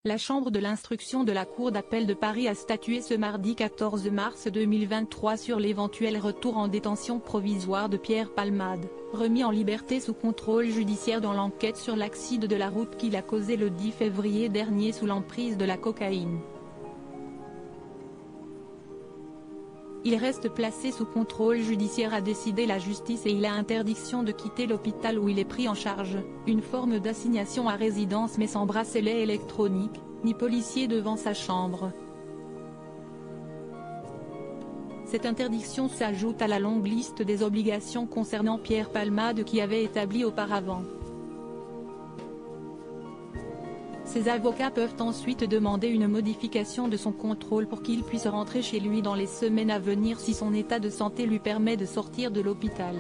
La Chambre de l'instruction de la Cour d'appel de Paris a statué ce mardi 14 mars 2023 sur l'éventuel retour en détention provisoire de Pierre Palmade, remis en liberté sous contrôle judiciaire dans l'enquête sur l'accident de la route qu'il a causé le 10 février dernier sous l'emprise de la cocaïne. Il reste placé sous contrôle judiciaire, a décidé la justice, et il a interdiction de quitter l'hôpital où il est pris en charge, une forme d'assignation à résidence mais sans bracelet électronique, ni policier devant sa chambre. Cette interdiction s'ajoute à la longue liste des obligations concernant Pierre Palmade qui avait établi auparavant. Ses avocats peuvent ensuite demander une modification de son contrôle pour qu'il puisse rentrer chez lui dans les semaines à venir si son état de santé lui permet de sortir de l'hôpital.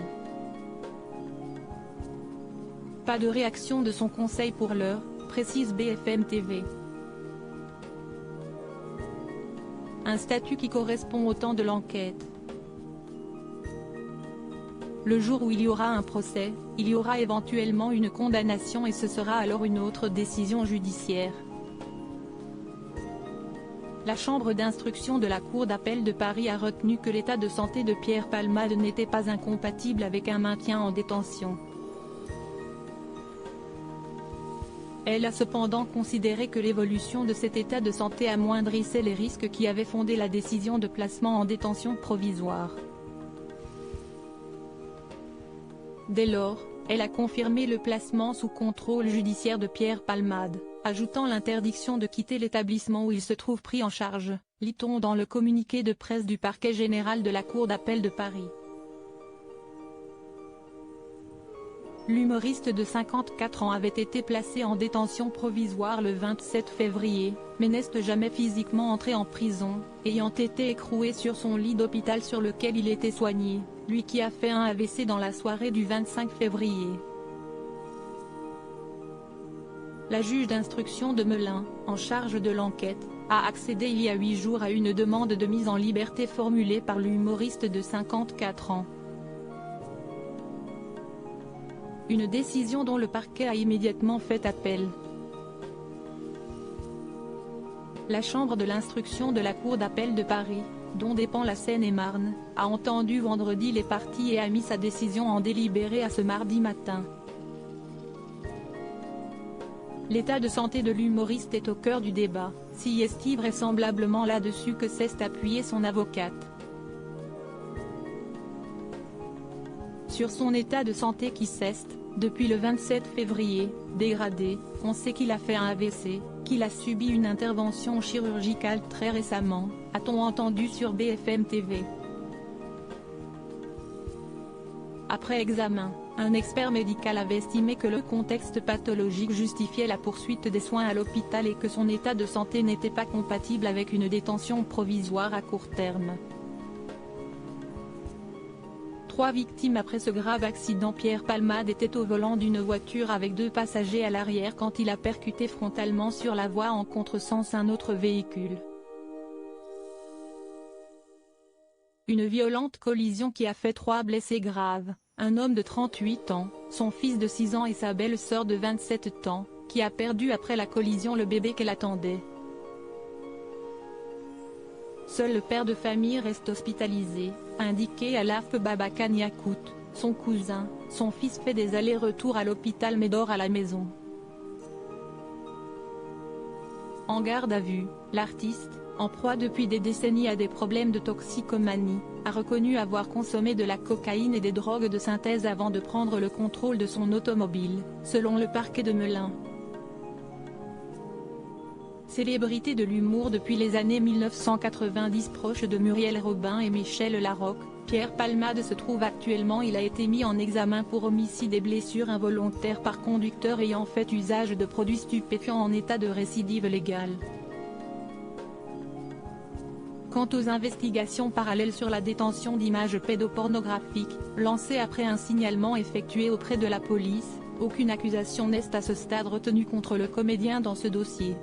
Pas de réaction de son conseil pour l'heure, précise BFM TV. Un statut qui correspond au temps de l'enquête. Le jour où il y aura un procès, il y aura éventuellement une condamnation et ce sera alors une autre décision judiciaire. La Chambre d'instruction de la Cour d'appel de Paris a retenu que l'état de santé de Pierre Palmade n'était pas incompatible avec un maintien en détention. Elle a cependant considéré que l'évolution de cet état de santé amoindrissait les risques qui avaient fondé la décision de placement en détention provisoire. Dès lors, elle a confirmé le placement sous contrôle judiciaire de Pierre Palmade, ajoutant l'interdiction de quitter l'établissement où il se trouve pris en charge, lit-on dans le communiqué de presse du parquet général de la Cour d'appel de Paris. L'humoriste de 54 ans avait été placé en détention provisoire le 27 février, mais n'est jamais physiquement entré en prison, ayant été écroué sur son lit d'hôpital sur lequel il était soigné, lui qui a fait un AVC dans la soirée du 25 février. La juge d'instruction de Melun, en charge de l'enquête, a accédé il y a 8 jours à une demande de mise en liberté formulée par l'humoriste de 54 ans. Une décision dont le parquet a immédiatement fait appel. La Chambre de l'instruction de la Cour d'appel de Paris, dont dépend la Seine-et-Marne, a entendu vendredi les parties et a mis sa décision en délibéré à ce mardi matin. L'état de santé de l'humoriste est au cœur du débat, s'y est vraisemblablement là-dessus que s'est appuyée son avocate. Sur son état de santé qui s'est, depuis le 27 février, dégradé, on sait qu'il a fait un AVC, qu'il a subi une intervention chirurgicale très récemment, a-t-on entendu sur BFM TV. Après examen, un expert médical avait estimé que le contexte pathologique justifiait la poursuite des soins à l'hôpital et que son état de santé n'était pas compatible avec une détention provisoire à court terme. 3 victimes après ce grave accident. Pierre Palmade était au volant d'une voiture avec 2 passagers à l'arrière quand il a percuté frontalement sur la voie en contresens un autre véhicule. Une violente collision qui a fait 3 blessés graves, un homme de 38 ans, son fils de 6 ans et sa belle-sœur de 27 ans, qui a perdu après la collision le bébé qu'elle attendait. Seul le père de famille reste hospitalisé, a indiqué à l'AFP Babacar Yacout. Son cousin, son fils fait des allers-retours à l'hôpital mais dort à la maison. En garde à vue, l'artiste, en proie depuis des décennies à des problèmes de toxicomanie, a reconnu avoir consommé de la cocaïne et des drogues de synthèse avant de prendre le contrôle de son automobile, selon le parquet de Melun. Célébrité de l'humour depuis les années 1990, proche de Muriel Robin et Michel Larocque, Pierre Palmade se trouve actuellement. Il a été mis en examen pour homicide et blessures involontaires par conducteur ayant fait usage de produits stupéfiants en état de récidive légale. Quant aux investigations parallèles sur la détention d'images pédopornographiques, lancées après un signalement effectué auprès de la police, aucune accusation n'est à ce stade retenue contre le comédien dans ce dossier.